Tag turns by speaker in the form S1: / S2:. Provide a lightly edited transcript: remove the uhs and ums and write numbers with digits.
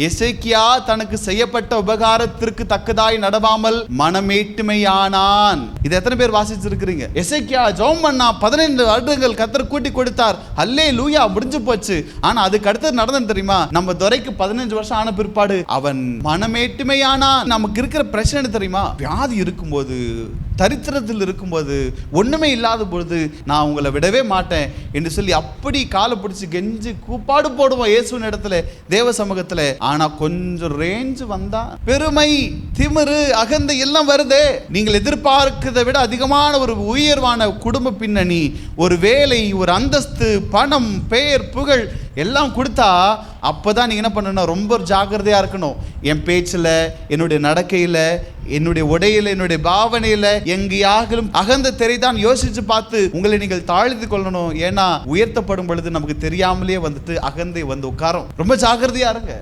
S1: எசேக்கியா தனக்கு செய்யப்பட்ட உபகாரத்திற்கு தக்கதாய் நடவாமல் மனமேட்டுமையானான். இது எத்தனை பேர் வாசிச்சிருக்கிறீங்க? எசேக்கியா ஜெபம் பண்ணா, 15 வருடங்கள் கர்த்தர் கூட்டி கொடுத்தார், அல்லேலூயா, முடிஞ்சு போச்சு. ஆனா அதுக்கு அடுத்தது நடந்தது தெரியுமா? நம்ம துரைக்கு 15 வருஷம் ஆன பிற்பாடு அவன் மனமேட்டுமையானான். நமக்கு இருக்கிற பிரச்சனை தெரியுமா? வியாதி இருக்கும்போது, தரித்திரத்தில் இருக்கும்போது, ஒண்ணுமே இல்லாத பொழுது நான் உங்களை விடவே மாட்டேன் என்று சொல்லி அப்படி காலை பிடிச்சி கெஞ்சி கூப்பாடு போடுவோம் இயேசுவின் இடத்துல, தேவ சமூகத்துல. ஆனா கொஞ்சம் ரேஞ்ச் வந்தா பெருமை, திமிரு, அகந்தை எல்லாம் வருதே. நீங்கள் எதிர்பார்க்கிறதை விட அதிகமான ஒரு உயர்வான குடும்ப பின்னணி, ஒரு வேலை, ஒரு அந்தஸ்து, பணம், பெயர், புகழ் எல்லாம் கொடுத்தா அப்பதான் நீங்க என்ன பண்ணணும்? ரொம்ப ஜாக்கிரதையா இருக்கணும். என் பேச்சுல, என்னுடைய நடக்கையில, என்னுடைய உடையில, என்னுடைய பாவனையில எங்கேயாகலும் அகந்த தெரிதான் யோசிச்சு பார்த்து உங்களை நீங்கள் தாழ்த்தி கொள்ளணும். ஏன்னா உயர்த்தப்படும் பொழுது நமக்கு தெரியாமலே வந்துட்டு அகந்தை வந்து உட்காரும். ரொம்ப ஜாக்கிரதையா இருங்க.